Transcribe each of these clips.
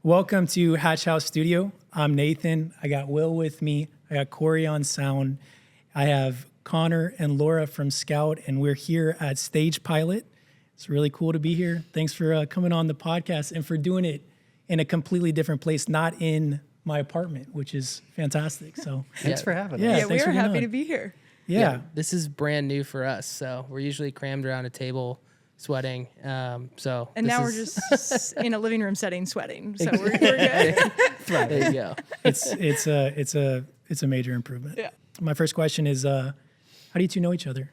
Welcome to Hatch House Studio. I'm Nathan. I got Will with me. I got Corey on sound. I have Connor and Laura from Skout, and we're here at Stage Pilot. It's really cool to be here. Thanks for coming on the podcast and for doing it in a completely different place, not in my apartment, which is fantastic. So thanks for having us. Yeah, we are happy to be here. Yeah. This is brand new for us. So we're usually crammed around a table sweating. And now we're just in a living room setting sweating. So we're good. There you go. It's a major improvement. Yeah. My first question is, how do you two know each other?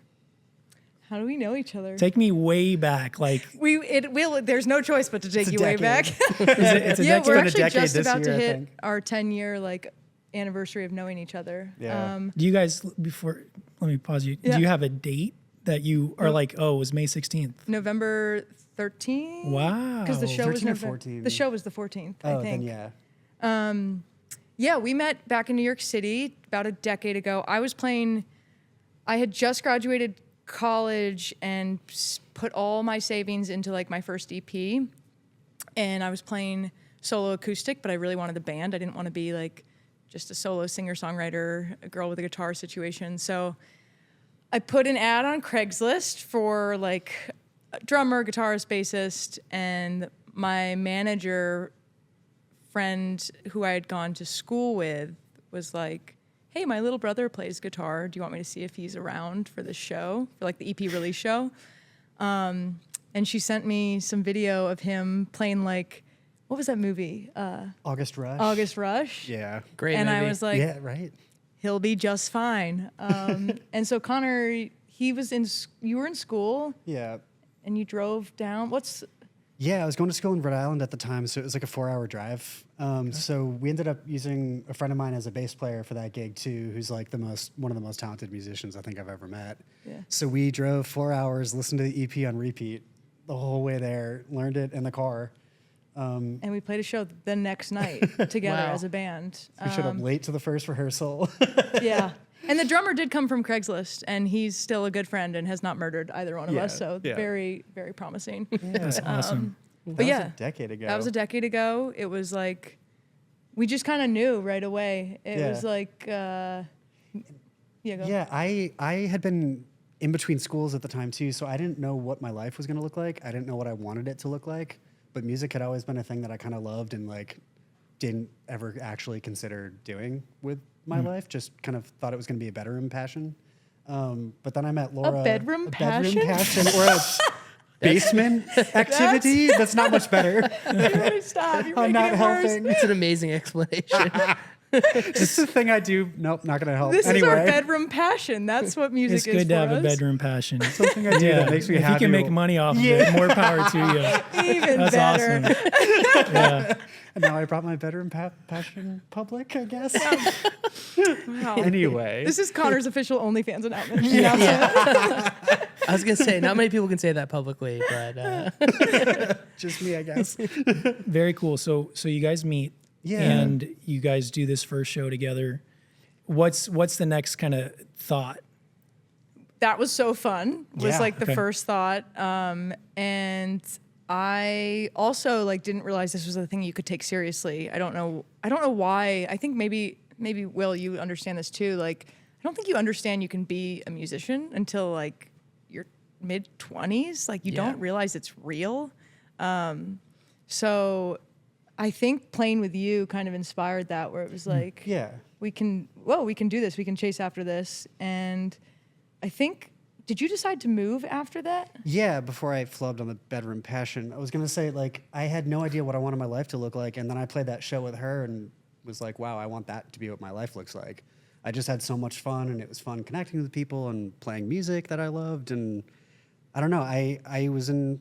How do we know each other? Take me way back. Like there's no choice but to take you way back. it's a Yeah, decade. we're a actually decade just this about to year, I hit think. our 10-year anniversary of knowing each other. Yeah. Do you guys, let me pause you. Yeah. Do you have a date that you are like, oh, it was May 16th? November 13th. Wow. Because the show was 13 or November. 14? The show was the 14th, I Oh, think. then yeah. Yeah, we met back in New York City about a decade ago. I had just graduated college and put all my savings into my first EP. And I was playing solo acoustic, but I really wanted the band. I didn't want to be just a solo singer-songwriter, a girl with a guitar situation. So I put an ad on Craigslist for a drummer, guitarist, bassist, and my manager friend who I had gone to school with was like, hey, my little brother plays guitar. Do you want me to see if he's around for the show, for the EP release show? And she sent me some video of him playing what was that movie? August Rush. August Rush. Yeah. Great And movie. I was like, Yeah, right. he'll be just fine. And so Connor, you were in school Yeah. and you drove down. Yeah, I was going to school in Rhode Island at the time, so it was like a 4-hour drive. So we ended up using a friend of mine as a bass player for that gig too, who's one of the most talented musicians I think I've ever met. Yeah. So we drove 4 hours, listened to the EP on repeat the whole way there, learned it in the car. And we played a show the next night together Wow. as a band. We showed up late to the first rehearsal. Yeah. And the drummer did come from Craigslist, and he's still a good friend and has not murdered either one of Yeah, us. So yeah. very, very promising. That's awesome. But That yeah, was a decade ago. that was a decade ago. It was we just kind of knew right away. It Yeah. was go. Yeah, I had been in between schools at the time too, so I didn't know what my life was going to look like. I didn't know what I wanted it to look like, but music had always been a thing that I kind of loved and didn't ever actually consider doing with my life. Just kind of thought it was going to be a bedroom passion. But then I met Laura. bedroom passion? or a basement activity. That's not much better. Stop. You're I'm making not it worse. helping. It's an amazing explanation. This is the thing I do. Nope, not going to help. This is anyway, our bedroom passion. That's what music It's is good to for have a us. bedroom passion. something I do that makes me if happy. you can make money off of it, more power to you. Even That's better. awesome. Yeah. And now I brought my bedroom passion public, I guess. Wow. Anyway. This is Connor's official OnlyFans announcement. I was going to say, not many people can say that publicly, but Just me, I guess. Very cool. So you guys meet, Yeah. and you guys do this first show together. What's the next kind of thought? That was so fun. Was Yeah. the Okay. first thought. And I also didn't realize this was a thing you could take seriously. I don't know why. I think maybe Will, you understand this too. I don't think you understand you can be a musician until your mid 20s. You Yeah. don't realize it's real. So I think playing with you kind of inspired that, where it was Yeah. we can do this. We can chase after this. And I think, did you decide to move after that? Yeah, before I flubbed on the bedroom passion, I was going to say, I had no idea what I wanted my life to look like. And then I played that show with her and was like, wow, I want that to be what my life looks like. I just had so much fun, and it was fun connecting with people and playing music that I loved. And I don't know, I was in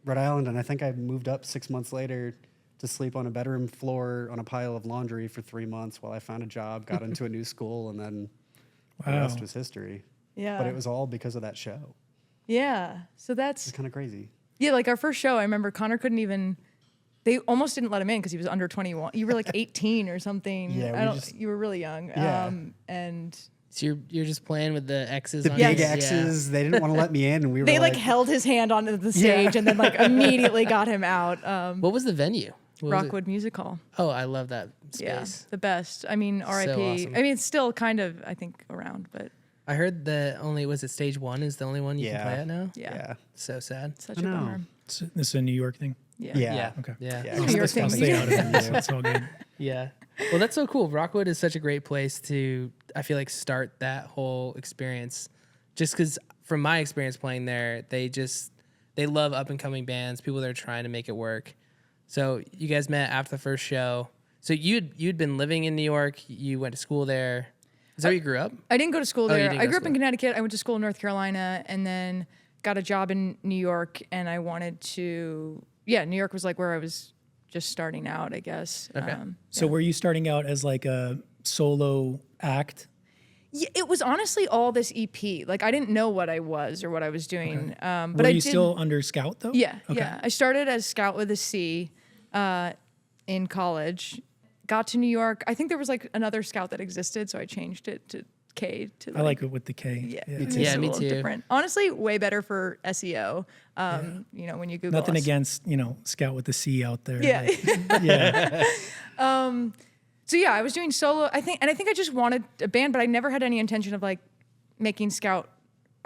Rhode Island, and I think I moved up 6 months later to sleep on a bedroom floor on a pile of laundry for 3 months while I found a job, got into a new school, and then the Wow. rest was history. Yeah. But it was all because of that show. Yeah. So that's, It's kind of crazy. yeah, our first show, I remember Connor couldn't even, they almost didn't let him in because he was under 21. You were 18 or something. Yeah, you were really young. Yeah. And so you're just playing with the X's The on big yours? X's, they didn't want to let me in, and we were they held his hand onto the stage and then immediately got him out. What was the venue? What was it? Rockwood Music Hall. Oh, I love that Yeah, space. the best. I mean, RIP. awesome. I mean, it's still kind of, I think, around, but I heard that was it stage 1 is the only one you can Yeah. play at now? yeah, So sad. such I a know. bummer. This is a New York thing. Yeah. Yeah. Okay. Yeah. Yeah. New York I'll thing. stay out of it. So it's all good. Yeah. Well, that's so cool. Rockwood is such a great place to, I feel like, start that whole experience. Just because from my experience playing there, they love up and coming bands, people that are trying to make it work. So you guys met after the first show. So you'd been living in New York. You went to school there. Is that where you grew up? I didn't go to school Oh, you there. didn't I go grew to up in school. Connecticut. I went to school in North Carolina and then got a job in New York. And I wanted to, New York was like where I was just starting out, I guess. Okay. So were you starting out as like a solo act? Yeah, it was honestly all this EP. Like I didn't know what I was or what I was doing. But Were I you did, still under Scout though? Yeah, Okay. yeah. I started as Scout with a C in college. Got to New York. I think there was like another Scout that existed, so I changed it to K. To I like it with the K. Yeah, Yeah. Yeah, a me little too. Different. Honestly, way better for SEO. You know, when you Google Nothing us. against, Scout with the C out there. Yeah. Like, yeah. So yeah, I was doing solo. I think I just wanted a band, but I never had any intention of like making Scout.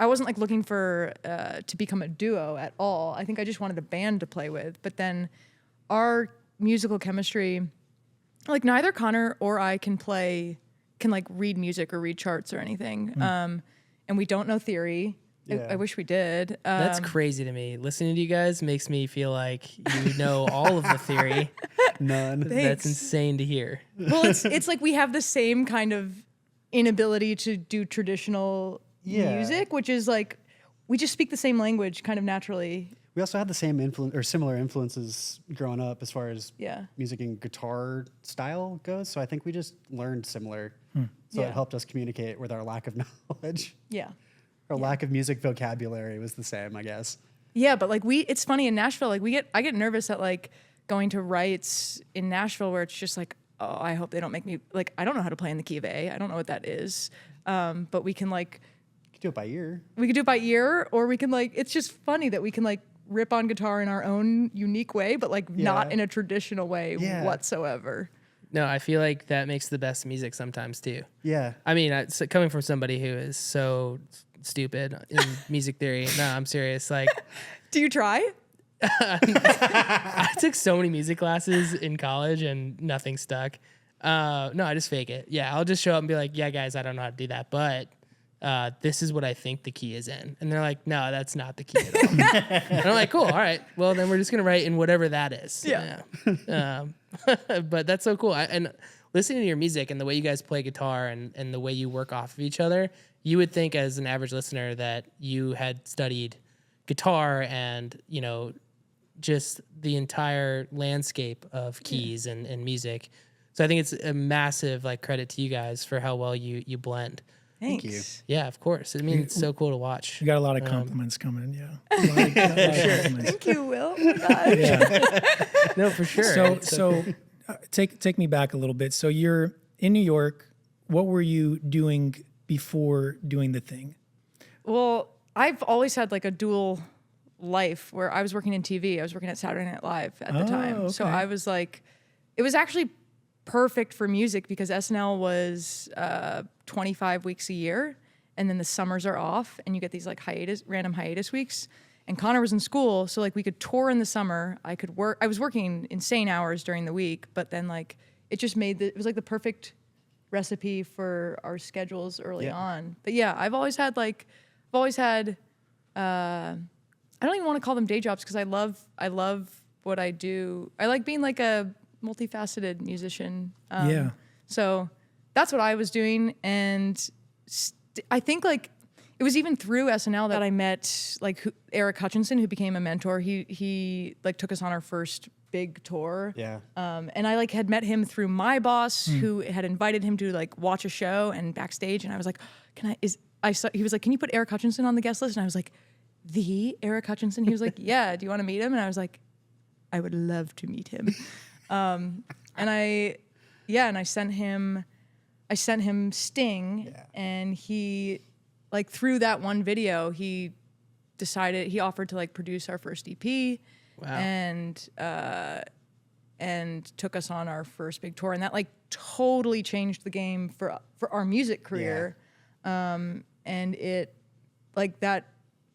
I wasn't like looking for to become a duo at all. I think I just wanted a band to play with. But then our musical chemistry, like neither Connor or I can like read music or read charts or anything. And we don't know theory. Yeah. I wish we did. That's crazy to me. Listening to you guys makes me feel like you know all of the theory. None. Thanks. That's insane to hear. Well, it's like we have the same kind of inability to do traditional music, which is like we just speak the same language kind of naturally. We also had the same influence or similar influences growing up as far as Yeah. music and guitar style goes. So I think we just learned similar. So Yeah. it helped us communicate with our lack of knowledge. Yeah. Our lack of music vocabulary was the same, I guess. Yeah, but like it's funny in Nashville, like I get nervous at like going to rights in Nashville where it's just like, oh, I hope they don't make me like I don't know how to play in the key of A. I don't know what that is. But we can like You could do it by ear. we could do it by ear, or we can like it's just funny that we can like rip on guitar in our own unique way, but like not Yeah. in a traditional way Yeah. whatsoever. No, I feel like that makes the best music sometimes too. Yeah. I mean, so coming from somebody who is so stupid in music theory, no, I'm serious. Like, Do you try? I took so many music classes in college and nothing stuck. No, I just fake it. Yeah, I'll just show up and be like, yeah, guys, I don't know how to do that, but this is what I think the key is in. And they're like, no, that's not the key at all. And I'm like, cool, all right. Well, then we're just going to write in whatever that is. Yeah. But that's so cool. And listening to your music and the way you guys play guitar and the way you work off of each other, you would think as an average listener that you had studied guitar and, just the entire landscape of keys and music. So I think it's a massive credit to you guys for how well you blend. Thanks. you. Yeah, of course. I mean, it's so cool to watch. You got a lot of compliments coming. Yeah. A lot of compliments. Thank you, Will. Oh my God. Yeah. No, for sure. So take me back a little bit. So you're in New York. What were you doing before doing the thing? Well, I've always had like a dual life where I was working in TV. I was working at Saturday Night Live at the time. So okay. I was like, it was actually perfect for music because SNL was 25 weeks a year. And then the summers are off and you get these like random hiatus weeks. And Connor was in school. So like we could tour in the summer. I could work. I was working insane hours during the week, but then like it just it was like the perfect recipe for our schedules early on. But yeah, I've always had I don't even want to call them day jobs because I love what I do. I like being like a multifaceted musician. Yeah. So that's what I was doing, and I think like it was even through SNL that I met like Eric Hutchinson, who became a mentor. He like took us on our first big tour. Yeah. And I like had met him through my boss, who had invited him to like watch a show and backstage, and I was like, he was like, can you put Eric Hutchinson on the guest list? And I was like, the Eric Hutchinson? He was like, yeah, do you want to meet him? And I was like, I would love to meet him. And I sent him Sting, and he, like through that one video, he offered to like produce our first EP. Wow. And and took us on our first big tour, and that like totally changed the game for our music career. And it like that,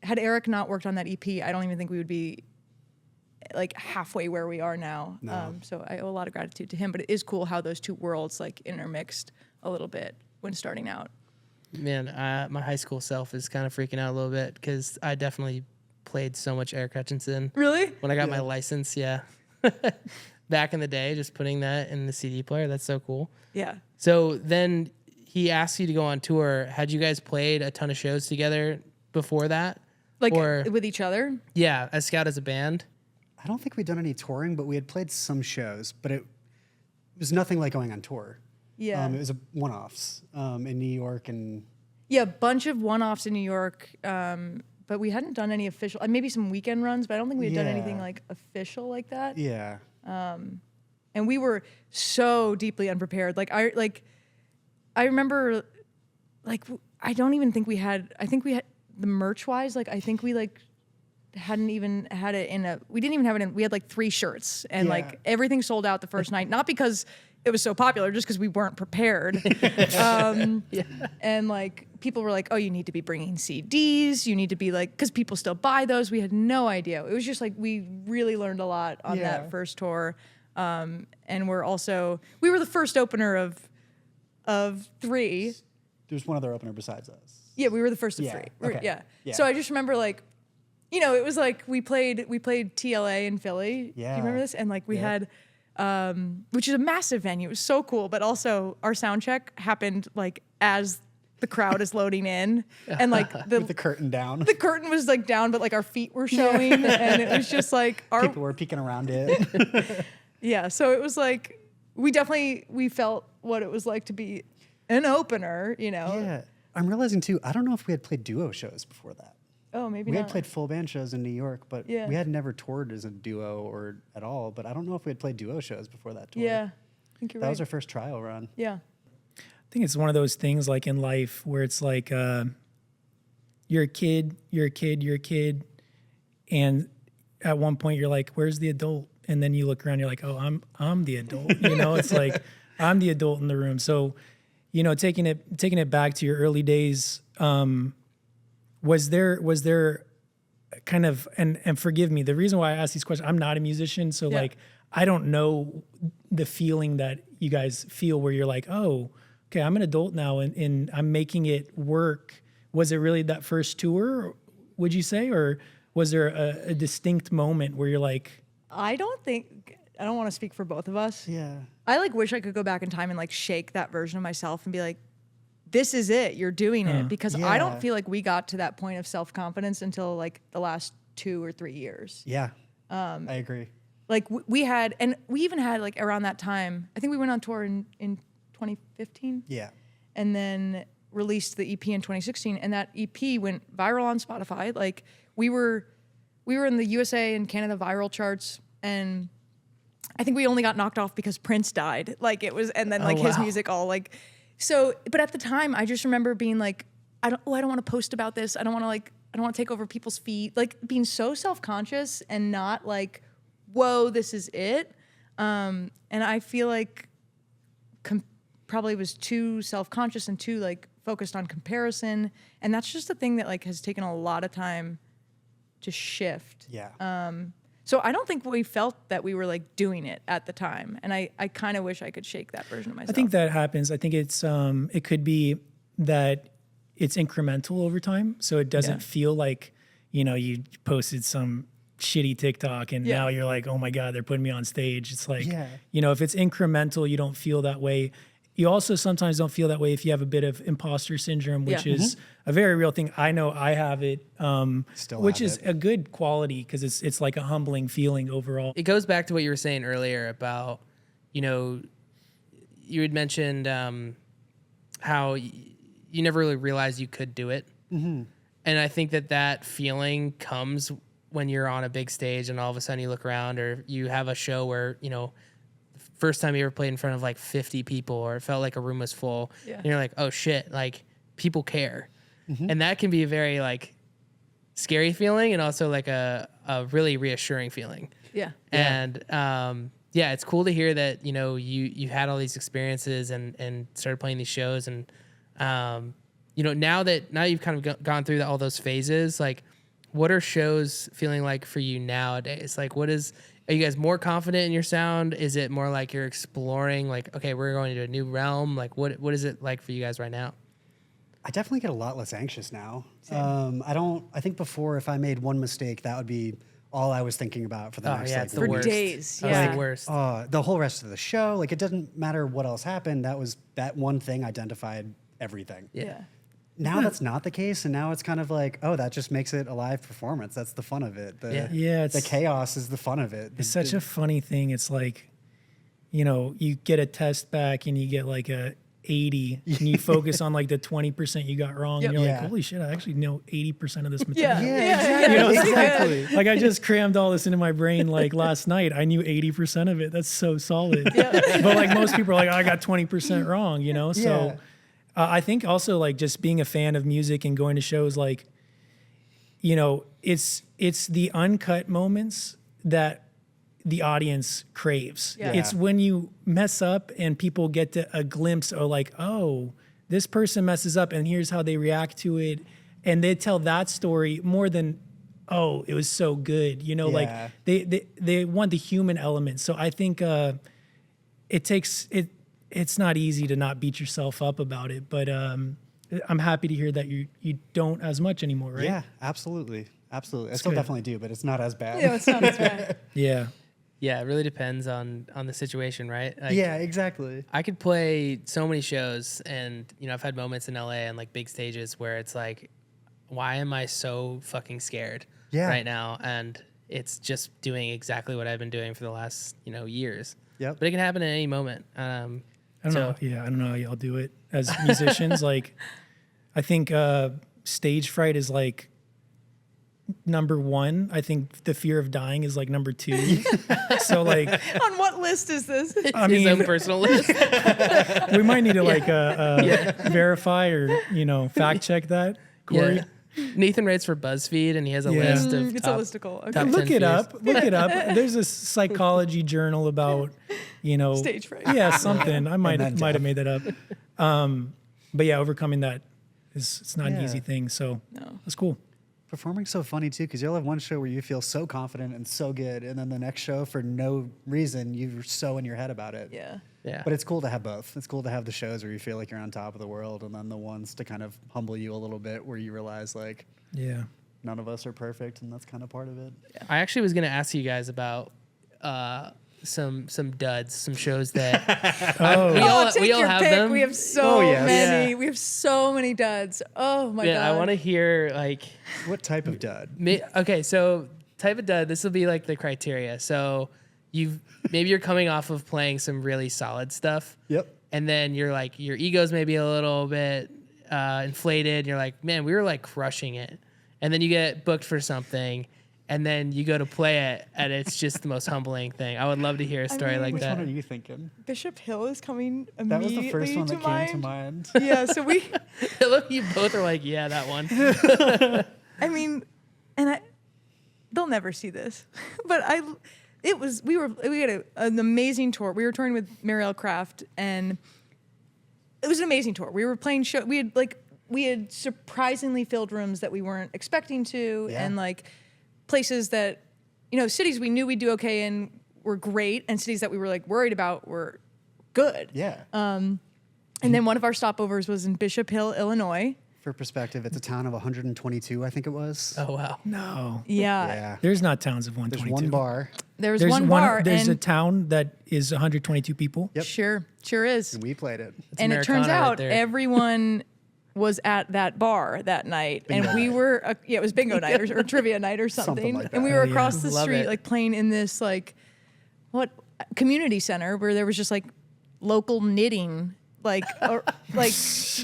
had Eric not worked on that EP, I don't even think we would be like halfway where we are now. No. So I owe a lot of gratitude to him, but it is cool how those two worlds like intermixed a little bit when starting out. Man, my high school self is kind of freaking out a little bit because I definitely played so much Eric Hutchinson. Really? When I got my license, yeah. Back in the day, just putting that in the CD player. That's so cool. Yeah. So then he asked you to go on tour. Had you guys played a ton of shows together before that? Like Or, with each other? yeah, as Scout as a band? I don't think we'd done any touring, but we had played some shows, but it was nothing like going on tour. Yeah. It was a one-offs in New York and Yeah, a bunch of one-offs in New York, but we hadn't done any official, maybe some weekend runs, but I don't think we had done anything Yeah. like official like that. yeah. And we were so deeply unprepared. I remember, like, I don't even think we had, I think we had, the merch-wise, like, I think we, like, hadn't even had it in a, we didn't even have it in, we had, like, 3 shirts, and, Yeah. like, everything sold out the first night, not because it was so popular, just because we weren't prepared. And, like, people were like, oh, you need to be bringing CDs, you need to be, like, because people still buy those. We had no idea. It was just, like, we really learned a lot on Yeah. that first tour. And we were the first opener of 3. There's one other opener besides us. Yeah, we were the first of Yeah, 3. We were- okay. Yeah. Yeah. So I just remember, like, you know, it was like we played TLA in Philly. Do you remember Yeah. this? And like we Yeah. had, which is a massive venue. It was so cool. But also our sound check happened like as the crowd is loading in, and like With the curtain down. the curtain was like down, but like our feet were showing, and it was just like our People were peeking around it. yeah. So it was like we felt what it was like to be an opener. You know. Yeah. I'm realizing too, I don't know if we had played duo shows before that. Oh, maybe We not. had played full band shows in New York, but Yeah. we had never toured as a duo or at all. But I don't know if we had played duo shows before that tour. Yeah. I think you're That right. was our first trial run. Yeah. I think it's one of those things like in life where it's like you're a kid, and at one point you're like, "Where's the adult?" And then you look around, you're like, "Oh, I'm the adult." You know, it's like I'm the adult in the room. So, you know, taking it back to your early days, was there kind of and forgive me, the reason why I ask these questions, I'm not a musician, so Yeah. like I don't know the feeling that you guys feel where you're like, oh, okay, I'm an adult now and I'm making it work. Was it really that first tour, would you say? Or was there a distinct moment where you're like, I don't want to speak for both of us. Yeah. I like wish I could go back in time and like shake that version of myself and be like, this is it, you're doing it. Because I Yeah. don't feel like we got to that point of self-confidence until like the last 2 or 3 years. Yeah. I agree. Like we even had like around that time, I think we went on tour in 2015 Yeah. and then released the EP in 2016, and that EP went viral on Spotify. Like we were in the USA and Canada viral charts, and I think we only got knocked off because Prince died. Like it was, and then like his wow. music all like, so, but at the time I just remember being like, I don't want to post about this. I don't want to take over people's feed, like being so self-conscious and not like, whoa, this is it. And I feel like probably was too self-conscious and too like focused on comparison. And that's just a thing that like has taken a lot of time to shift. Yeah. So I don't think we felt that we were like doing it at the time. And I kind of wish I could shake that version of myself. I think that happens. I think it's it could be that it's incremental over time, so it doesn't feel like, you know, you posted some shitty TikTok and now you're like, oh my God, they're putting me on stage. It's like, you know, if it's incremental, you don't feel that way. You also sometimes don't feel that way if you have a bit of imposter syndrome, which is a very real thing. I know I have it, which is a good quality because it's like a humbling feeling overall. It goes back to what you were saying earlier about, you know, you had mentioned how you never really realized you could do it. And I think that feeling comes when you're on a big stage and all of a sudden you look around, or you have a show where, you know, first time you ever played in front of like 50 people, or it felt like a room was full, and you're like, oh shit, like people care. And that can be a very like scary feeling and also like a really reassuring feeling. Yeah. And yeah, it's cool to hear that, you know, you had all these experiences and started playing these shows. And, you know, now you've kind of gone through all those phases, like what are shows feeling like for you nowadays? Like are you guys more confident in your sound? Is it more like you're exploring like, okay, we're going into a new realm? Like what is it like for you guys right now? I definitely get a lot less anxious now. I think before, if I made one mistake, that would be all I was thinking about for the next it's the For worst. days. That was Yeah. the worst. the whole rest of the show. Like, it doesn't matter what else happened. That one thing identified everything. Yeah. Now that's not the case, and now it's kind of like, oh, that just makes it a live performance. That's the fun of it. Yeah, the chaos is the fun of it. It's such a funny thing. It's like, you know, you get a test back and you get like a 80 and you focus on like the 20% you got wrong. Yep. And you're Yeah. like, holy shit, I actually know 80% of this material. Yeah. You know, exactly. like I just crammed all this into my brain like last night. I knew 80% of it. That's so solid. But like most people are like, oh, I got 20% wrong, you know? So Yeah. I think also like just being a fan of music and going to shows, like, you know, it's the uncut moments that the audience craves. Yeah. It's when you mess up and people get a glimpse of like, oh, this person messes up and here's how they react to it. And they tell that story more than, oh, it was so good. You know, like they want the human element. So I think it's not easy to not beat yourself up about it, but I'm happy to hear that you don't as much anymore, right? Yeah, absolutely. Absolutely. I still good. definitely do, but it's not as bad. Yeah, it's not as bad. Yeah. Yeah, it really depends on the situation, right? Like, Yeah, exactly. I could play so many shows, and you know, I've had moments in LA and like big stages where it's like, why am I so fucking scared right now? And it's just doing exactly what I've been doing for the last, you know, years. Yep. But it can happen at any moment. I don't know. Yeah, I don't know how y'all do it as musicians. Like, I think stage fright is like number one. I think the fear of dying is like number two. So like, On what list is this? I His own mean, personal list. we might need to like verify or, you know, fact check that, Corey. Yeah. Nathan writes for BuzzFeed, and he has a Yeah. list of It's top, a listicle. Okay. top 10 Look it fears. up. Look it up. There's a psychology journal about, you know, Stage fright. Yeah, something. I might then have made that up. But yeah, overcoming that it's not an easy thing. So that's cool. Performing's so funny too, because you'll have one show where you feel so confident and so good, and then the next show, for no reason, you're so in your head about it. Yeah. Yeah. But it's cool to have both. It's cool to have the shows where you feel like you're on top of the world, and then the ones to kind of humble you a little bit, where you realize like Yeah. none of us are perfect, and that's kind of part of it. I actually was going to ask you guys about some duds, some shows that Take we all your have pick. them. We have so Oh, yes. many. Yeah. We have so many duds. Oh my god. I want to hear like What type of dud? okay, so type of dud. This will be like the criteria. So maybe you're coming off of playing some really solid stuff. Yep. And then you're like your ego's maybe a little bit inflated. And you're like, man, we were like crushing it. And then you get booked for something, and then you go to play it, and it's just the most humbling thing. I would love to hear a story like Which that. one are you thinking? Bishop Hill is coming That was immediately the first one that mind. came to mind. Yeah, so we You both are like, yeah, that one. I mean, they'll never see this, but we had an amazing tour. We were touring with Marielle Craft, and it was an amazing tour. We were playing show. We had surprisingly filled rooms that we weren't expecting to, Yeah. and like places that, you know, cities we knew we'd do okay in were great, and cities that we were like worried about were good. Yeah. And then one of our stopovers was in Bishop Hill, Illinois. For perspective, it's a town of 122, I think it was. Oh wow. No. Yeah. There's not towns of There's 122. one bar, There was There's one bar, There's a and town that is 122 people. Yep. sure is. and we played it. It's And it turns Americana right out there. everyone was at that bar that night, and we were it was bingo night or trivia night or something, like and we that. were Oh, yeah. across the Love street it. like playing in this like community center where there was just like local knitting like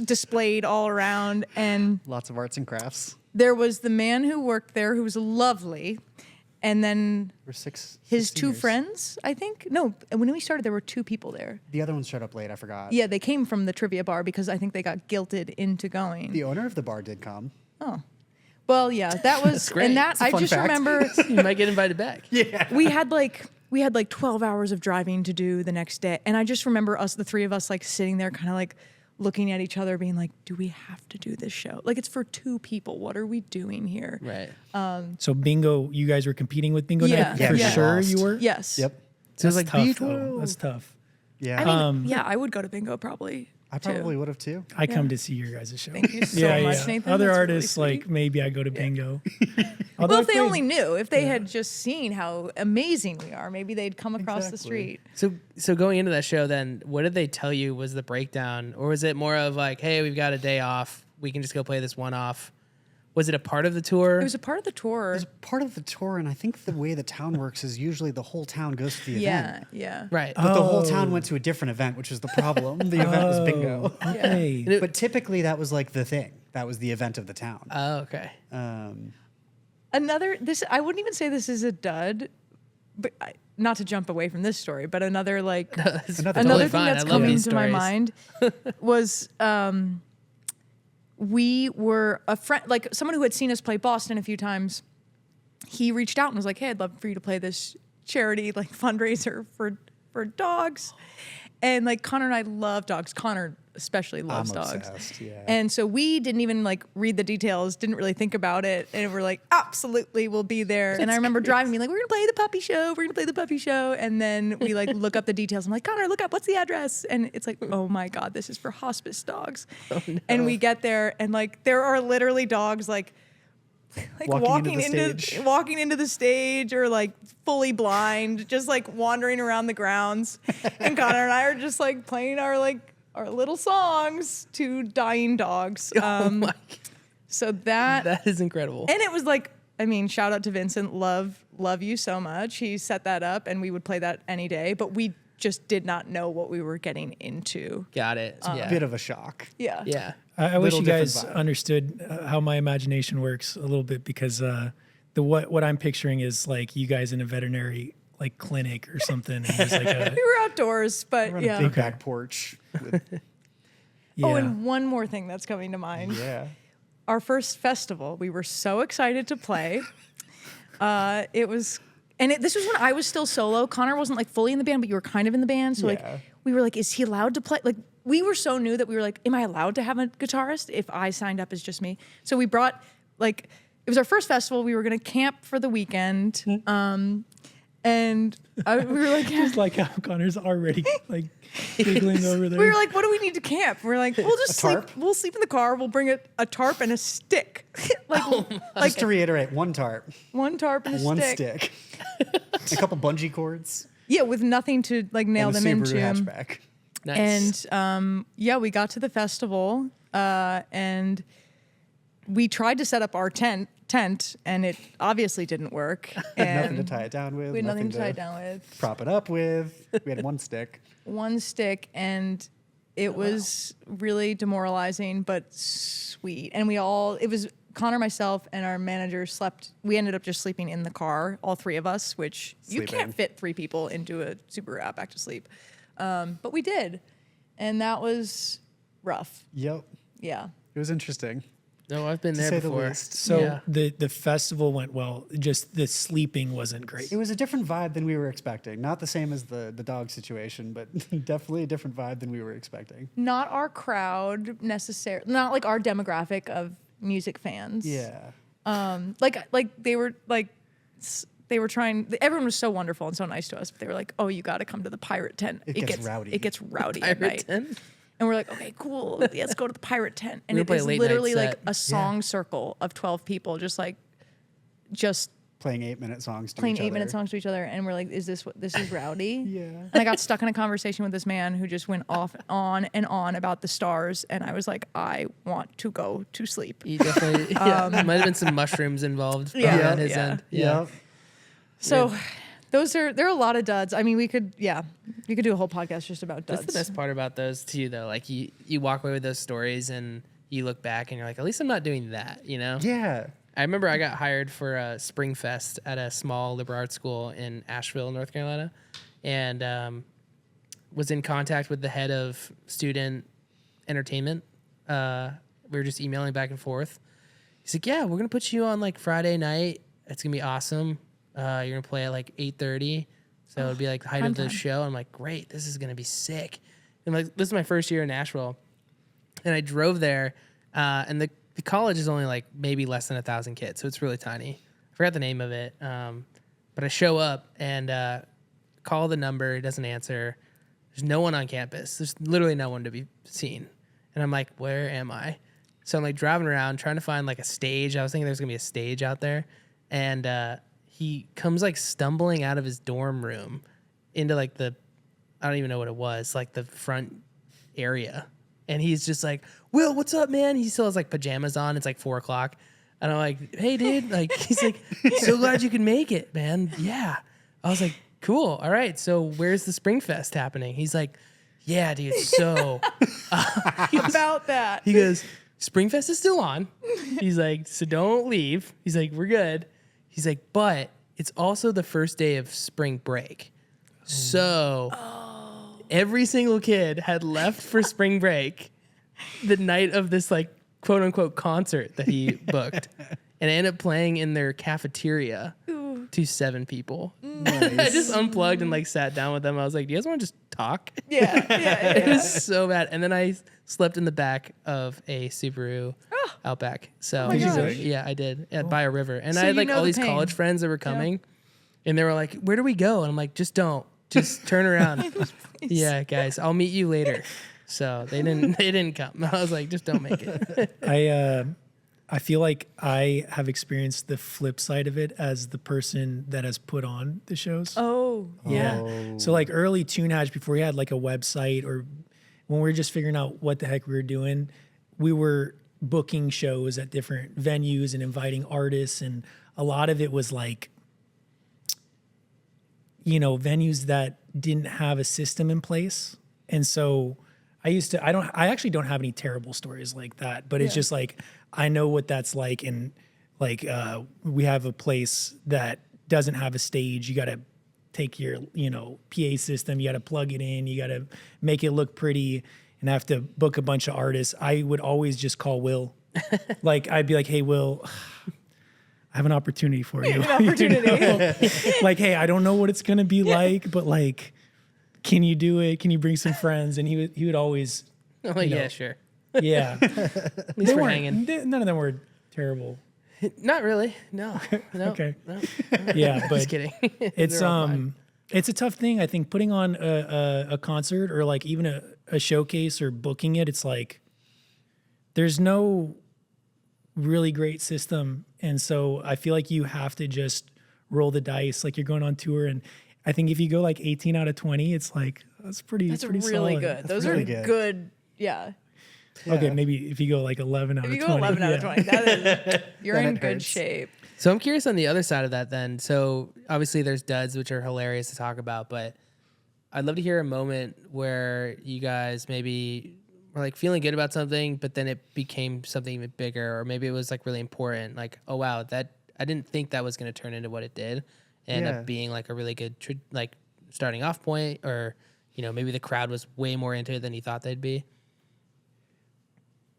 displayed all around, and Lots of arts and crafts. there was the man who worked there who was lovely, and then We're six. his 6 two seniors. friends, I think. No, when we started there were 2 people there. The other one showed up late. I forgot. Yeah, they came from the trivia bar because I think they got guilted into going. The owner of the bar did come. Well, yeah, that was, great. and that It's a I fun just fact. remember You might get invited back. we had we had like 12 hours of driving to do the next day. And I just remember the three of us like sitting there kind of like looking at each other being like, do we have to do this show? Like it's for 2 people. What are we doing here? Right. So bingo, you guys were competing with bingo Yeah. night? Yeah, For we sure lost. you were? Yes. Yep. So it's That's like tough, though. B12. That's tough. Yeah. I mean, yeah, I would go to bingo probably. I probably would have too. I come to see your guys' show. Thank you so much, Nathan. Other That's really artists, sweet. like maybe I go to bingo. Although Well, I if they played- only knew, if they had just seen how amazing we are, maybe they'd come across the Exactly. street. So going into that show, then what did they tell you was the breakdown, or was it more of like, hey, we've got a day off, we can just go play this one off? Was it a part of the tour? It was a part of the tour. It's part of the tour, and I think the way the town works is usually the whole town goes to the Yeah, event. yeah. right. But the whole town went to a different event, which was the problem. The event was bingo. Okay. But typically that was like the thing. That was the event of the town. Oh, okay. I wouldn't even say this is a dud, but not to jump away from this story, but another like Another another totally thing fine. that's I love coming these to my stories. mind was we were a friend, like someone who had seen us play Boston a few times. He reached out and was like, "Hey, I'd love for you to play this charity like fundraiser for dogs." And like Connor and I love dogs. Connor especially loves I'm dogs. obsessed, yeah. And so we didn't even like read the details, didn't really think about it. And we're like, absolutely, we'll be there. And I remember driving me like, we're going to play the puppy show. We're going to play the puppy show. And then we like look up the details. I'm like, Connor, look up, what's the address? And it's like, oh my God, this is for hospice dogs. Oh, no. And we get there and like, there are literally dogs like Walking into the stage. walking into the stage or like fully blind, just like wandering around the grounds. And Connor and I are just like playing our little songs to dying dogs. Oh my! So that That is incredible. and it was like, I mean, shout out to Vincent. Love you so much. He set that up and we would play that any day, but we just did not know what we were getting into. Got it. A bit of a shock. Yeah. Yeah. I wish Little you different guys vibe. understood how my imagination works a little bit because what I'm picturing is like you guys in a veterinary like clinic or something. And there's like a, We were outdoors, but We're on yeah. a big back porch. With, yeah. Oh, and one more thing that's coming to mind. yeah. Our first festival, we were so excited to play. This was when I was still solo. Connor wasn't like fully in the band, but you were kind of in the band. So Yeah. like we were like, is he allowed to play? Like we were so new that we were like, am I allowed to have a guitarist if I signed up as just me? So we brought like, it was our first festival. We were going to camp for the weekend. And we were like, Just like how Connor's already like giggling over there. we were like, what do we need to camp? We're like, we'll just sleep. tarp? We'll sleep in the car. We'll bring a tarp and a stick. like Just to reiterate, one tarp, one tarp and a one stick. stick, a couple bungee cords, Yeah, with nothing to like nail and a them Subaru into. hatchback. Nice. And yeah, we got to the festival and we tried to set up our tent and it obviously didn't work. And Nothing to tie it down with. we had nothing to tie it down with. Prop it up with. We had one stick. One stick, and it was really demoralizing, but sweet. And it was Connor, myself, and our manager slept. We ended up just sleeping in the car, all three of us, which you Sleeping. can't fit 3 people into a Subaru Outback to sleep. But we did. And that was rough. Yep. Yeah. It was interesting. No, I've been To there say the before. least. So Yeah. the festival went well. Just the sleeping wasn't great. It was a different vibe than we were expecting. Not the same as the dog situation, but definitely a different vibe than we were expecting. Not our crowd necessarily, not like our demographic of music fans. Yeah. They were trying. Everyone was so wonderful and so nice to us. But they were like, "Oh, you got to come to the pirate tent. It gets rowdy. It gets rowdy at Pirate night." tent? And we're like, "Okay, cool. Let's go to the pirate tent." And We're it gonna is play a late literally night like set. a song circle of 12 people, just Playing 8-minute songs to playing each 8-minute other. songs to each other. And we're like, "Is this what? This is rowdy?" Yeah. And I got stuck in a conversation with this man who just went off on and on about the stars, and I was like, "I want to go to sleep." You definitely, might have been some mushrooms involved probably Yeah, on his yeah. end. Yeah. Yep. So there are a lot of duds. I mean, we could do a whole podcast just about duds. That's the best part about those too, though. Like you walk away with those stories and you look back and you're like, at least I'm not doing that, you know? Yeah. I remember I got hired for a Spring Fest at a small liberal arts school in Asheville, North Carolina, and was in contact with the head of student entertainment. We were just emailing back and forth. He's like, "Yeah, we're gonna put you on like Friday night. It's gonna be awesome. You're gonna play at like 8:30. So it'd be like the height prime of the time. show. I'm like, great, this is gonna be sick. And like this is my first year in Nashville, and I drove there, and the college is only like maybe less than 1,000 kids, so it's really tiny. I forgot the name of it, but I show up and call the number. It doesn't answer. There's no one on campus. There's literally no one to be seen, and I'm like, where am I? So I'm like driving around trying to find like a stage. I was thinking there's gonna be a stage out there, and he comes like stumbling out of his dorm room into like I don't even know what it was, like the front area. And he's just like, Will, what's up, man? He still has like pajamas on. It's like 4:00. And I'm like, hey, dude. Like, he's like, so glad you can make it, man. Yeah. I was like, cool. All right. So where's the Spring Fest happening? He's like, yeah, dude. So About that. he goes, Spring Fest is still on. He's like, so don't leave. He's like, we're good. He's like, but it's also the first day of spring break. So every single kid had left for spring break the night of this like quote unquote concert that he booked. And I ended up playing in their cafeteria to 7 people. I just unplugged and like sat down with them. I was like, do you guys want to just talk? Yeah. It was so bad. And then I slept in the back of a Subaru Outback. So my gosh. yeah, I did by a river. And So I had you like know all the these pain. college friends that were coming, and they were like, "Where do we go?" And I'm like, "Just don't. Just turn around." Yeah, guys, I'll meet you later. So they didn't come. I was like, "Just don't make it." I feel like I have experienced the flip side of it as the person that has put on the shows. Oh, yeah. Oh. So like early Tune Hatch, before we had like a website, or when we were just figuring out what the heck we were doing, we were booking shows at different venues and inviting artists. And a lot of it was like, you know, venues that didn't have a system in place. And so I actually don't have any terrible stories like that, but it's just like, I know what that's like. And like, we have a place that doesn't have a stage. You got to take your, PA system, you got to plug it in, you got to make it look pretty, and have to book a bunch of artists. I would always just call Will. Like, I'd be like, hey, Will, I have an opportunity for you. Like, hey, I don't know what it's going to be like, but like, can you do it? Can you bring some friends? And he would always, I'm like, yeah, sure. yeah. At least we're hanging. None of them were terrible. Not really. No. Okay. No. Yeah, but Just kidding. it's They're all fine. it's a tough thing. I think putting on a concert or like even a showcase or booking it, it's like there's no really great system, and so I feel like you have to just roll the dice. Like you're going on tour, and I think if you go like 18 out of 20, it's like that's pretty really solid. good. Those really are good. good. Yeah. Okay, maybe if you go like 11 out If of you 20. go 11 out of 20, that is, you're Then in it good hurts. shape. So I'm curious on the other side of that then. So obviously there's duds, which are hilarious to talk about, but I'd love to hear a moment where you guys maybe were like feeling good about something, but then it became something even bigger, or maybe it was like really important. Like, oh wow, that I didn't think that was going to turn into what it did, and end Yeah. up being like a really good like starting off point, or maybe the crowd was way more into it than you thought they'd be.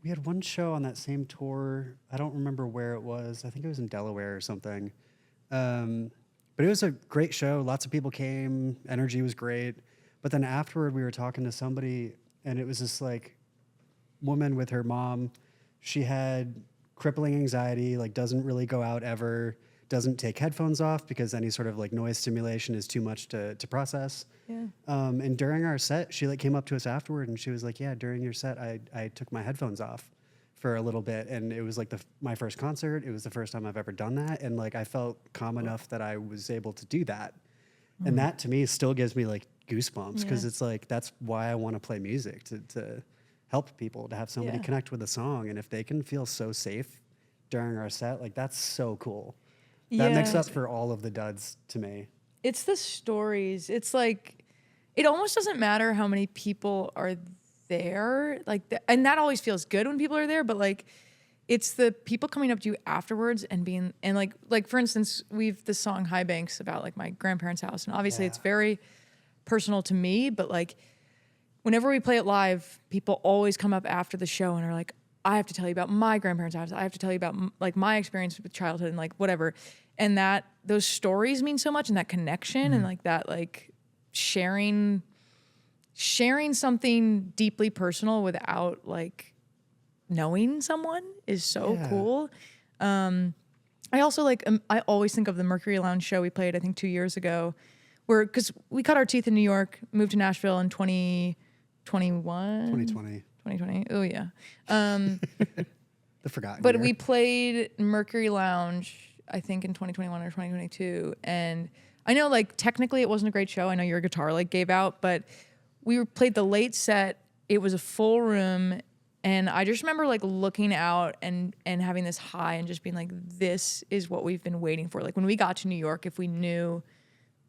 We had one show on that same tour. I don't remember where it was. I think it was in Delaware or something. But it was a great show. Lots of people came. Energy was great. But then afterward, we were talking to somebody, and it was this like woman with her mom. She had crippling anxiety, like doesn't really go out ever, doesn't take headphones off because any sort of like noise stimulation is too much to process. Yeah. And during our set, she like came up to us afterward and she was like, yeah, during your set, I took my headphones off for a little bit. And it was like my first concert. It was the first time I've ever done that. And like, I felt calm enough that I was able to do that. And that to me still gives me like goosebumps because Yeah. it's like, that's why I want to play music, to help people, to have somebody Yeah. connect with a song. And if they can feel so safe during our set, like that's so cool. That makes Yeah. up for all of the duds to me. It's the stories. It's like, it almost doesn't matter how many people are there. Like, and that always feels good when people are there, but like, it's the people coming up to you afterwards and being, and like for instance, we've the song High Banks about like my grandparents' house. And obviously it's very personal to me, but like whenever we play it live, people always come up after the show and are like, I have to tell you about my grandparents' house. I have to tell you about like my experience with childhood and like whatever. And that those stories mean so much, and that connection and like that like sharing something deeply personal without like knowing someone is so cool. I also like I always think of the Mercury Lounge show we played I think 2 years ago, where because we cut our teeth in New York, moved to Nashville in 2020. Oh yeah. The forgotten But year. we played Mercury Lounge, I think in 2021 or 2022. And I know like technically it wasn't a great show. I know your guitar like gave out, but we played the late set. It was a full room. And I just remember like looking out and having this high and just being like, this is what we've been waiting for. Like when we got to New York, if we knew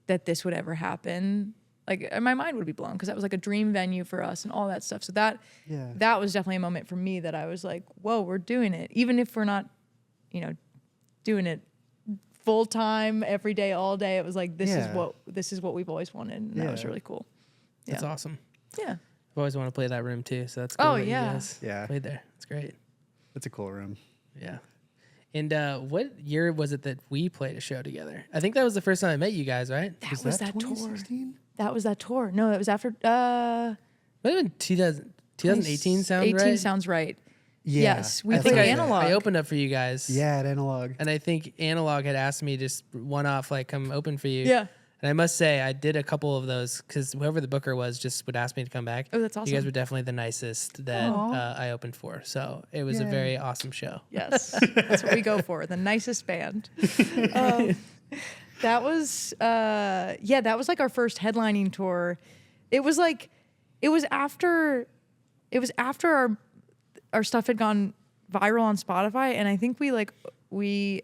that this would ever happen, like my mind would be blown, because that was like a dream venue for us and all that stuff. So that was definitely a moment for me that I was like, whoa, we're doing it. Even if we're not, doing it full time every day, all day. It was like, this is what we've always wanted. And that was really cool. That's awesome. Yeah. I've always wanted to play that room too, so that's cool. Oh, that you yeah. guys played there. It's great. It's a cool room. Yeah. And what year was it that we played a show together? I think that was the first time I met you guys, right? That was that tour. 2016? That was that tour. No, that was after Might have been 2018 sound 18 right? sounds right. Yeah, Yes, we I played think I- Analog. I opened up for you guys. Yeah, at Analog. And I think Analog had asked me just one off, like, come open for you. Yeah. And I must say, I did a couple of those because whoever the booker was just would ask me to come back. Oh, that's You guys awesome. were definitely the nicest that I opened for. So it was a very awesome show. Yes, that's what we go for. The nicest band. That was like our first headlining tour. It was after our stuff had gone viral on Spotify, and I think we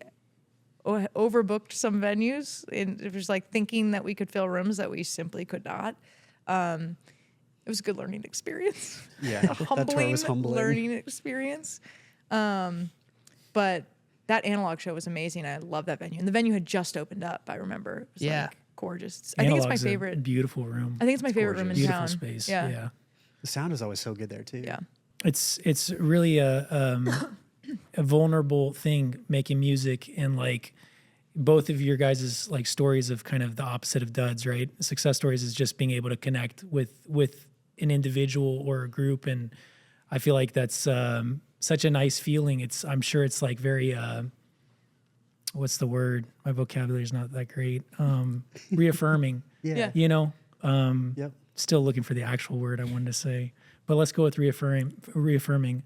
overbooked some venues, and it was like thinking that we could fill rooms that we simply could not. It was a good learning experience. Yeah, A that tour humbling, was humbling. learning experience. But that Analog show was amazing. I love that venue, and the venue had just opened up. I remember. It was like gorgeous. I think it's my Analog's a favorite. beautiful room. I think it's my favorite room in Beautiful town. space. Yeah. Yeah. The sound is always so good there too. Yeah. It's really a vulnerable thing, making music, and like both of your guys' like stories of kind of the opposite of duds, right? Success stories is just being able to connect with an individual or a group, and I feel like that's such a nice feeling. I'm sure it's like very what's the word? My vocabulary is not that great. Reaffirming. Yeah. You know. Yep. Still looking for the actual word I wanted to say, but let's go with reaffirming.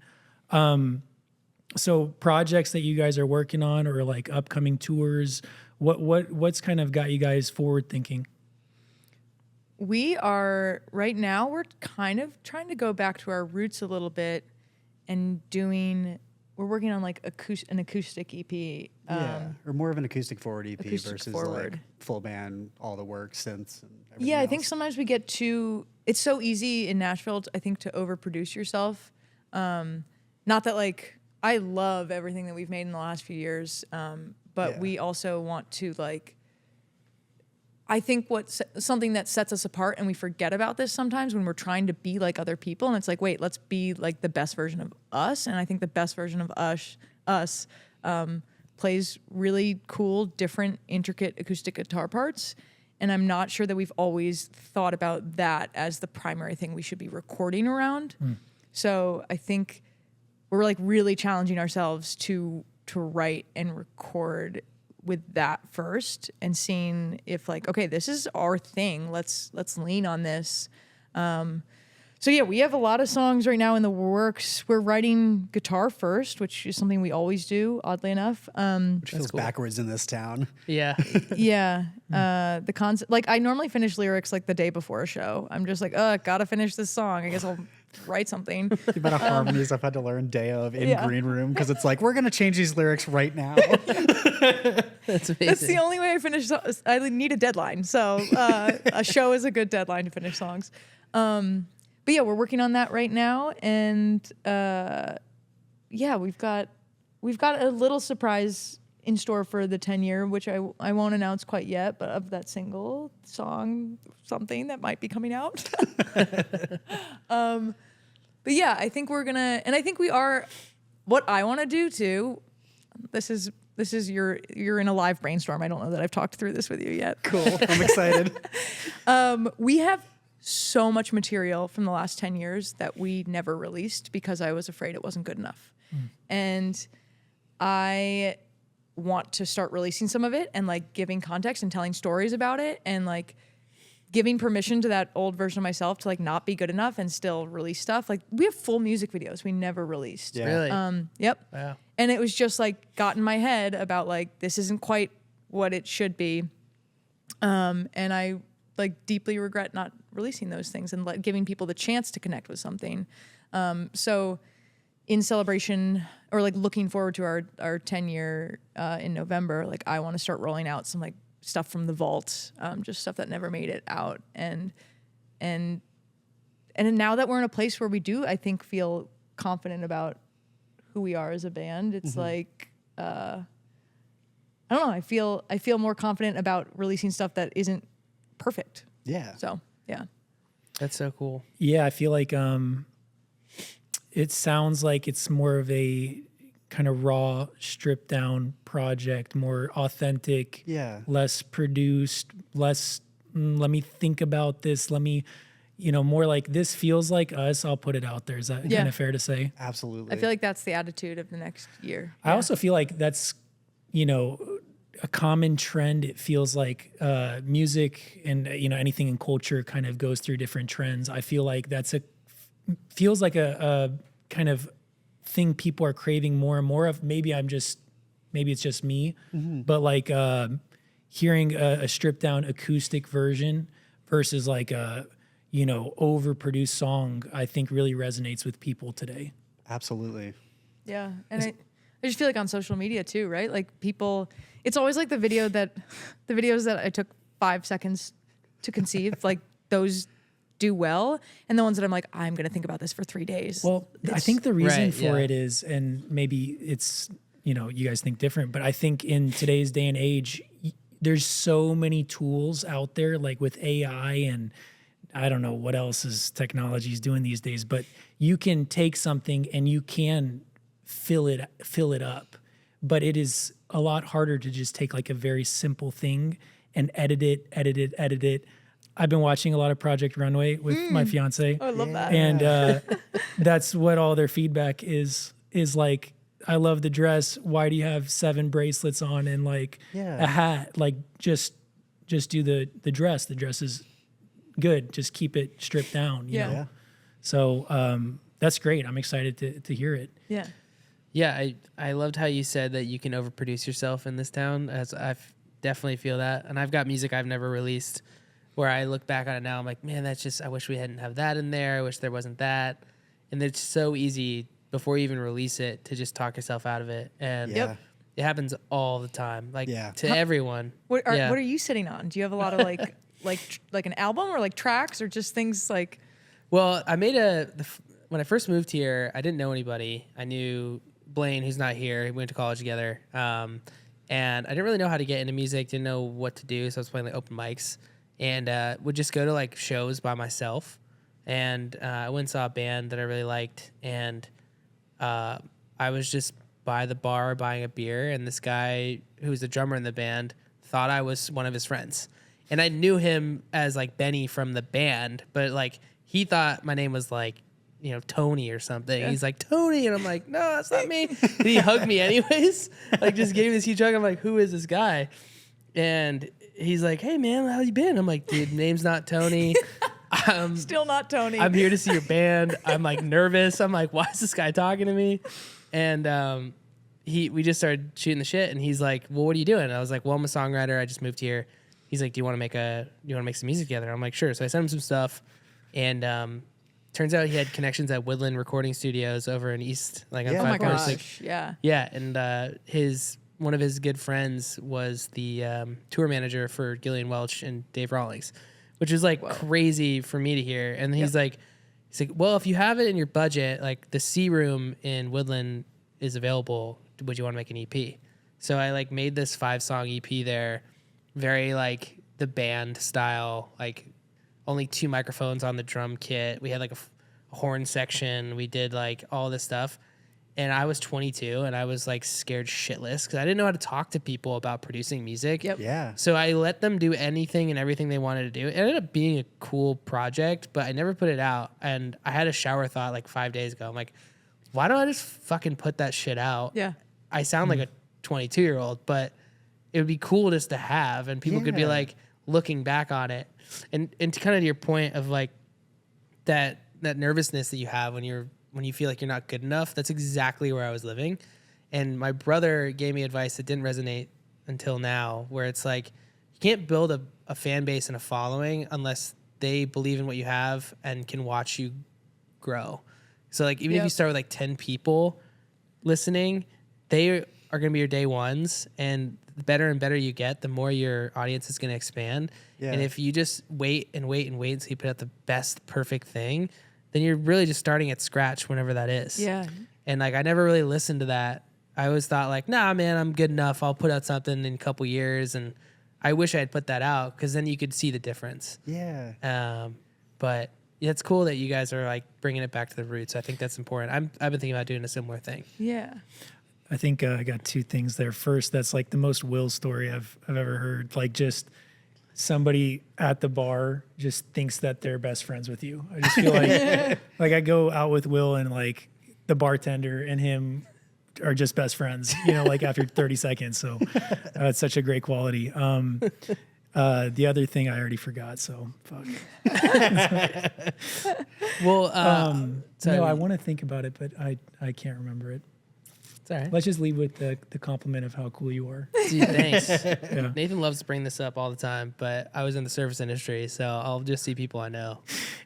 So projects that you guys are working on, or like upcoming tours, what's kind of got you guys forward thinking? We are right now. We're kind of trying to go back to our roots a little bit, and we're working on like an acoustic EP. Yeah, or more of an acoustic forward EP acoustic versus forward. like full band, all the work, synths, and everything Yeah, I else. think sometimes we get too. It's so easy in Nashville, I think, to overproduce yourself. Not that like I love everything that we've made in the last few years, but we also want to like. I think something that sets us apart, and we forget about this sometimes when we're trying to be like other people, and it's like, wait, let's be like the best version of us. And I think the best version of us plays really cool, different, intricate acoustic guitar parts. And I'm not sure that we've always thought about that as the primary thing we should be recording around. So I think we're like really challenging ourselves to write and record with that first, and seeing if like, okay, this is our thing. Let's lean on this. So yeah, we have a lot of songs right now in the works. We're writing guitar first, which is something we always do, oddly enough. Which feels backwards in this town. Yeah. Yeah. The concept, like I normally finish lyrics like the day before a show. I'm just like, gotta finish this song. I guess I'll write something. The amount of harmonies I've had to learn day of in Yeah. green room, because it's like, we're going to change these lyrics right now. That's amazing. That's the only way I finish. I need a deadline. So a show is a good deadline to finish songs. But yeah, we're working on that right now. And yeah, we've got a little surprise in store for the 10-year, which I won't announce quite yet, but of that single song, something that might be coming out. But yeah, I think we're gonna, and I think we are what I want to do too, this is you're in a live brainstorm. I don't know that I've talked through this with you yet. Cool. I'm excited. We have so much material from the last 10 years that we never released because I was afraid it wasn't good enough. And I want to start releasing some of it and like giving context and telling stories about it and like giving permission to that old version of myself to like not be good enough and still release stuff. Like we have full music videos we never released. Yeah. Really? Yep. Wow. And it was just like got in my head about like this isn't quite what it should be. And I like deeply regret not releasing those things and giving people the chance to connect with something. So in celebration or like looking forward to our 10-year in November, like I want to start rolling out some like stuff from the vault, just stuff that never made it out. And now that we're in a place where we do, I think, feel confident about who we are as a band, it's like, I don't know. I feel more confident about releasing stuff that isn't perfect. Yeah. So yeah. That's so cool. Yeah, I feel like it sounds like it's more of a kind of raw, stripped down project, more authentic, Yeah. less produced, less, let me think about this, let me, more like this feels like us, I'll put it out there. Is that Yeah. kind of fair to say? Absolutely. I feel like that's the attitude of the next year. I also feel like that's, a common trend. It feels like music and, anything in culture kind of goes through different trends. I feel like feels like a kind of thing people are craving more and more of. Maybe it's just me, but like hearing a stripped down acoustic version versus like a, overproduced song, I think really resonates with people today. Absolutely. Yeah. And I just feel like on social media too, right? Like people, it's always like the videos that I took 5 seconds to conceive, like those do well. And the ones that I'm like, I'm going to think about this for 3 days. Well, I think the reason Right, for yeah. it is, and maybe it's, you guys think different, but I think in today's day and age, there's so many tools out there, like with AI and I don't know what else is technology is doing these days, but you can take something and you can fill it up. But it is a lot harder to just take like a very simple thing and edit it. I've been watching a lot of Project Runway with my fiance. I love that. And that's what all their feedback is like, I love the dress. Why do you have 7 bracelets on and like Yeah. a hat? Like just do the dress. The dress is good. Just keep it stripped down, you Yeah. know? Yeah. So that's great. I'm excited to hear it. Yeah. Yeah, I loved how you said that you can overproduce yourself in this town. As definitely feel that, and I've got music I've never released, where I look back on it now, I'm like, man, that's just, I wish we hadn't have that in there. I wish there wasn't that, and it's so easy before you even release it to just talk yourself out of it, and Yeah. it happens all the time, like Yeah. to everyone. What are, Yeah. what are you sitting on? Do you have a lot of like, like an album or like tracks or just things like? Well, I made when I first moved here, I didn't know anybody. I knew Blaine, who's not here. We went to college together. And I didn't really know how to get into music, didn't know what to do. So I was playing like open mics and would just go to like shows by myself. And I went and saw a band that I really liked. And I was just by the bar buying a beer. And this guy who was the drummer in the band thought I was one of his friends. And I knew him as like Benny from the band, but like he thought my name was like, Tony or something. Yeah. He's like, Tony. And I'm like, no, that's not me. And he hugged me anyways. Like just gave me this huge hug. I'm like, who is this guy? And he's like, hey man, how you been? I'm like, dude, name's not Tony. Still not Tony. I'm here to see your band. I'm like nervous. I'm like, why is this guy talking to me? And we just started shooting the shit. And he's like, well, what are you doing? And I was like, well, I'm a songwriter. I just moved here. He's like, do you want to make some music together? I'm like, sure. So I sent him some stuff, and turns out he had connections at Woodland Recording Studios over in East, like on Yeah. oh my 546. gosh. Yeah. Yeah, and one of his good friends was the tour manager for Gillian Welch and Dave Rawlings, which is like crazy for me to hear. And he's like, well, if you have it in your budget, like the C Room in Woodland is available. Would you want to make an EP? So I like made this 5-song EP there, very like the band style, like only 2 microphones on the drum kit. We had like a horn section. We did like all this stuff. And I was 22 and I was like scared shitless because I didn't know how to talk to people about producing music. Yep. Yeah. So I let them do anything and everything they wanted to do. It ended up being a cool project, but I never put it out. And I had a shower thought like 5 days ago. I'm like, why don't I just fucking put that shit out? Yeah. I sound like a 22-year-old, but it would be cool just to have, and people could be Yeah. like looking back on it. And to kind of your point of like that nervousness that you have when you feel like you're not good enough, that's exactly where I was living. And my brother gave me advice that didn't resonate until now, where it's like you can't build a fan base and a following unless they believe in what you have and can watch you grow. So like even if you start with like 10 people listening, they are going to be your day ones, and the better and better you get, the more your audience is going to expand. Yeah. And if you just wait and wait and wait until you put out the best perfect thing, then you're really just starting at scratch whenever that is. Yeah. And like I never really listened to that. I always thought like, nah, man, I'm good enough. I'll put out something in a couple years. And I wish I had put that out because then you could see the difference. Yeah. But yeah, it's cool that you guys are like bringing it back to the roots. I think that's important. I've been thinking about doing a similar thing. Yeah. I think I got two things there. First, that's like the most Will story I've ever heard. Like just somebody at the bar just thinks that they're best friends with you. I just feel like like I go out with Will and like the bartender and him are just best friends, you know, like after 30 seconds. So it's such a great quality. The other thing I already forgot, so fuck. Well, No, I want to think about it, but I can't remember it. it's all right. Let's just leave with the compliment of how cool you are. Dude, thanks. Yeah. Nathan loves to bring this up all the time, but I was in the service industry, so I'll just see people I know.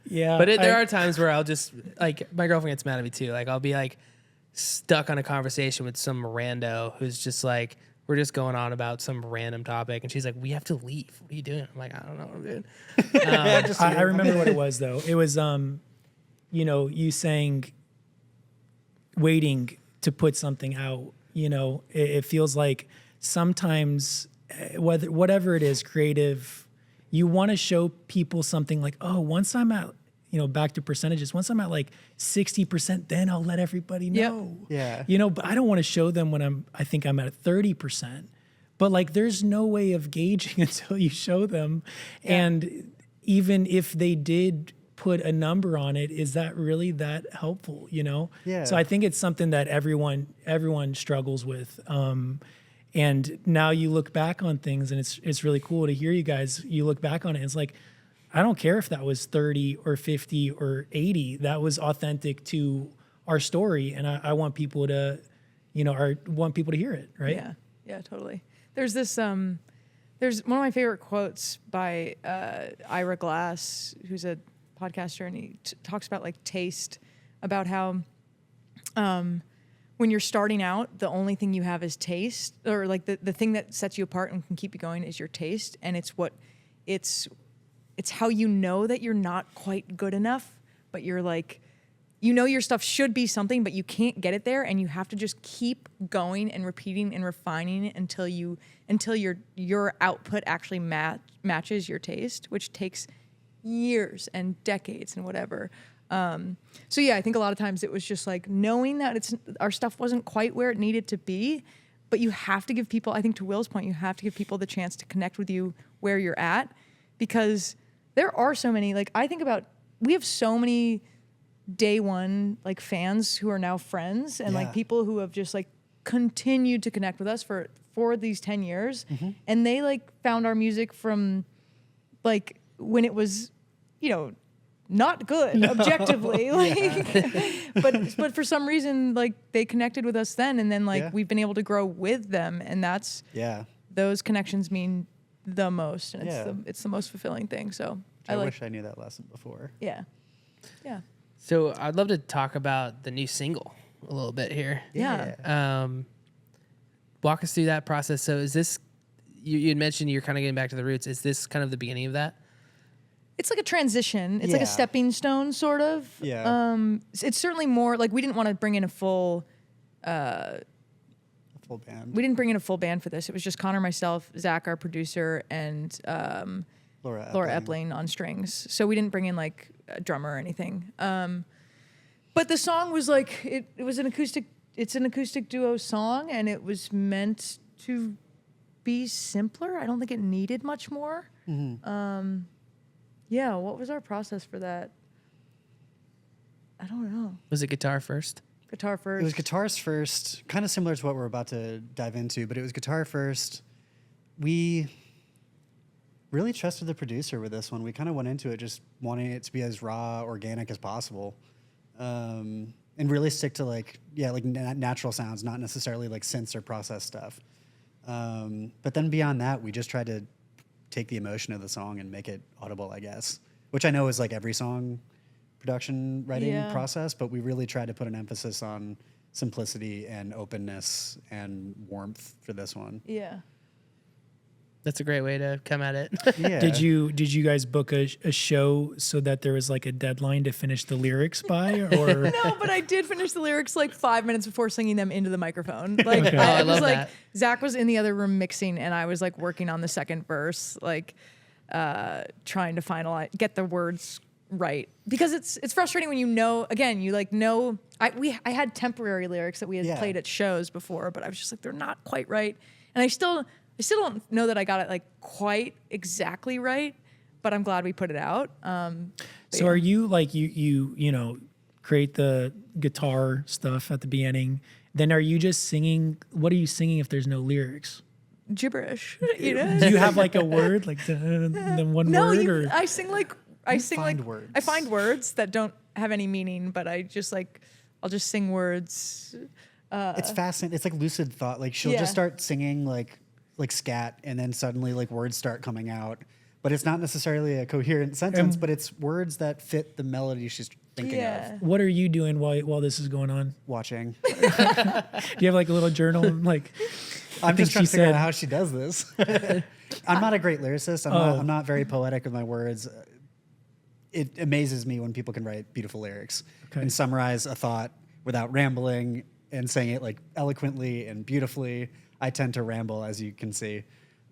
Yeah. But there are times where I'll just, like, my girlfriend gets mad at me too. Like, I'll be, like, stuck on a conversation with some rando who's just, like, we're just going on about some random topic, and she's like, we have to leave. What are you doing? I'm like, I don't know what I'm doing. I remember what it was, though. It was, you know, you saying waiting to put something out. You know, it feels like sometimes, whatever it is, creative, you want to show people something like, oh, once I'm at, you know, back to percentages, once I'm at like 60%, then I'll let everybody know. Yeah. You know, but I don't want to show them when I think I'm at 30%. But like, there's no way of gauging until you show them. Yeah. And even if they did put a number on it, is that really that helpful, you know? Yeah. So I think it's something that everyone struggles with. And now you look back on things, and it's really cool to hear you guys, you look back on it, and it's like, I don't care if that was 30 or 50 or 80, that was authentic to our story. And I want people to, you know, want people to hear it, right? Yeah. Yeah, totally. There's this, there's one of my favorite quotes by Ira Glass, who's a podcaster, and he talks about like taste, about how when you're starting out, the only thing you have is taste, or like the thing that sets you apart and can keep you going is your taste. And it's how you know that you're not quite good enough, but you're like, you know, your stuff should be something, but you can't get it there, and you have to just keep going and repeating and refining it until your output actually matches your taste, which takes years and decades and whatever. So yeah, I think a lot of times it was just like knowing that our stuff wasn't quite where it needed to be, but you have to give people, I think to Will's point, you have to give people the chance to connect with you where you're at, because there are so many, like I think about, we have so many day one like fans who are now friends, and like people who have just like continued to connect with us for these 10 years. Mm-hmm. And they like found our music from like when it was, you know, not good objectively, like, but for some reason, like they connected with us then, and then like we've been able to grow with them, and that's those connections mean the most, and it's the most fulfilling thing. So I wish I knew that lesson before. Yeah. So I'd love to talk about the new single a little bit here. Yeah. Walk us through that process. So is this, you had mentioned you're kind of getting back to the roots. Is this kind of the beginning of that? It's like a transition. It's like a stepping stone, sort of. Yeah. It's certainly more like we didn't want to bring in a full band. We didn't bring in a full band for this. It was just Connor, myself, Zach, our producer, and Laura Epling on strings. So we didn't bring in like a drummer or anything. But the song was like, it was an acoustic it's an acoustic duo song, and it was meant to be simpler. I don't think it needed much more. Yeah, what was our process for that? I don't know. Was it guitar first? Guitar first. It was guitars first, kind of similar to what we're about to dive into, but it was guitar first. We really trusted the producer with this one. We kind of went into it just wanting it to be as raw, organic as possible, and really stick to like natural sounds, not necessarily like synths or processed stuff. But then beyond that, we just tried to take the emotion of the song and make it audible, I guess, which I know is like every song production writing process, but we really tried to put an emphasis on simplicity and openness and warmth for this one. Yeah. That's a great way to come at it. Yeah. Did you guys book a show so that there was like a deadline to finish the lyrics by, or No, but I did finish the lyrics like 5 minutes before singing them into the microphone. Like Okay. I I was love like, that. Zach was in the other room mixing, and I was like working on the second verse, like trying to get the words right, because it's frustrating when I had temporary lyrics that we had played at shows before, but I was just like, they're not quite right, and I still don't know that I got it like quite exactly right, but I'm glad we put it out. so are you like you create the guitar stuff at the beginning, then are you just singing? What are you singing if there's no lyrics? Gibberish, Do you have like a word, like the one word, or I sing like words. I find words that don't have any meaning, but I'll just sing words. It's fascinating. It's like lucid thought. Like she'll Yeah. just start singing like scat, and then suddenly like words start coming out. But it's not necessarily a coherent sentence, but it's words that fit the melody she's thinking Yeah. of. what are you doing while this is going on? Watching. Do you have like a little journal? Like, I'm think just trying she to figure said- out how she does this. I'm not a great lyricist. I'm not very poetic with my words. It amazes me when people can write beautiful lyrics and summarize a thought without rambling and saying it like eloquently and beautifully. I tend to ramble, as you can see.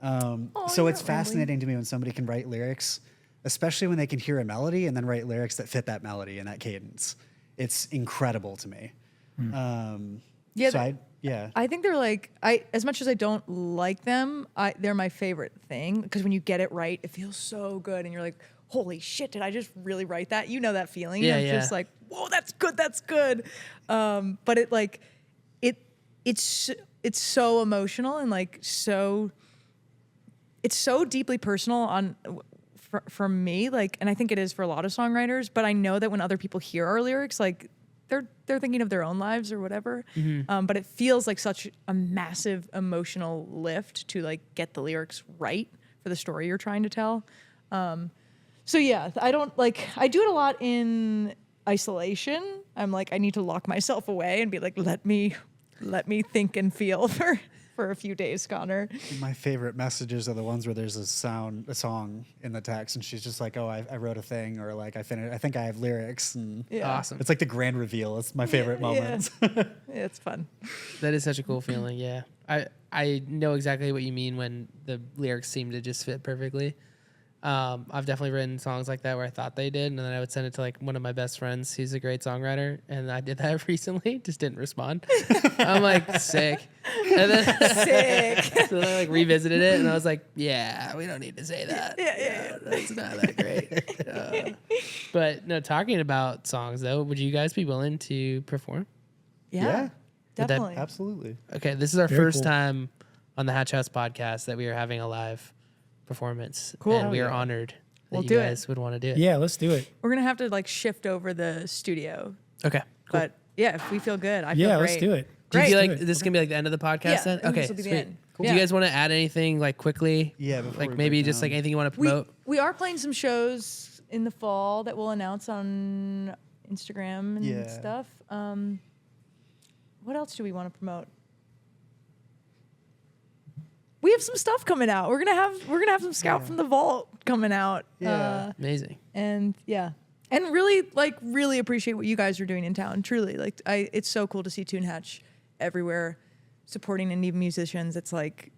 So you're it's not fascinating to me when somebody can write lyrics, especially when they can hear a melody and then write lyrics that fit that melody and that cadence. It's incredible to me. I think they're like, as much as I don't like them, they're my favorite thing, because when you get it right, it feels so good, and you're like, holy shit, did I just really write that? You know that feeling? Yeah, of yeah. just like, whoa, that's good. But it like, it's so emotional, and like it's so deeply personal for me, like, and I think it is for a lot of songwriters, but I know that when other people hear our lyrics, like they're thinking of their own lives or whatever. But it feels like such a massive emotional lift to like get the lyrics right for the story you're trying to tell. So yeah, I do it a lot in isolation. I'm like, I need to lock myself away and be like, let me think and feel for a few days, Connor. My favorite messages are the ones where there's a song in the text, and she's just like, "Oh, I wrote a thing," or like, "I think I have lyrics," and Yeah. Awesome. it's like the grand reveal. It's my favorite moments. Yeah, it's fun. That is such a cool feeling. Yeah. I know exactly what you mean when the lyrics seem to just fit perfectly. I've definitely written songs like that where I thought they did, and then I would send it to like one of my best friends. He's a great songwriter, and I did that recently. Just didn't respond. I'm like, sick. And then Sick. so then I like revisited it, and I was like, yeah, we don't need to say that. Yeah. That's not that great. But no, talking about songs though, would you guys be willing to perform? Yeah, Would that- definitely. Absolutely. Okay, this is our Very first cool. time on the Hatch House podcast that we are having a live performance. Cool. And we are Yeah. honored that We'll you do it. guys would want to do it. Yeah, let's do it. We're gonna have to like shift over the studio, Okay. Cool. but yeah, if we feel good, I feel Yeah, great. let's do it. Do you Great. feel like Let's do it. this is gonna be like the end of the podcast Yeah, then? I think Okay. this will be the Sweet. end. Do Yeah. you guys want to add anything like quickly? Yeah, before Like we maybe break just like down. anything you want to We promote? we are playing some shows in the fall that we'll announce on Instagram and Yeah. stuff. What else do we want to promote? We have some stuff coming out. We're gonna have some Scout from the Vault coming out. Yeah. Amazing. And yeah, and really appreciate what you guys are doing in town. Truly, like it's so cool to see Tune Hatch everywhere, supporting indie musicians. It's like,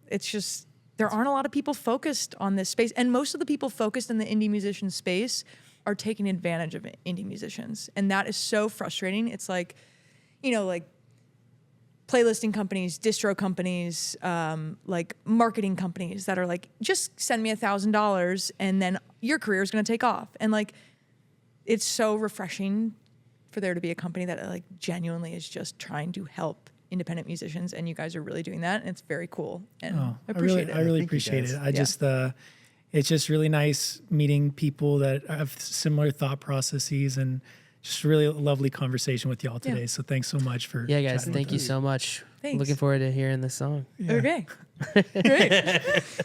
it's just, there aren't a lot of people focused on this space, and most of the people focused in the indie musician space are taking advantage of indie musicians, and that is so frustrating. It's like, like playlisting companies, distro companies, like marketing companies that are like, just send me $1,000 and then your career is going to take off. And like, it's so refreshing for there to be a company that like genuinely is just trying to help independent musicians, and you guys are really doing that, and it's very cool. And I appreciate it. I really Thank you, appreciate guys. it. I just, it's just really nice meeting people that have similar thought processes, and just really lovely conversation with y'all today. Yeah. So thanks so much for Yeah, guys, chatting thank with you us. so much. Thanks. Looking forward to hearing this song. Yeah. Okay. Great.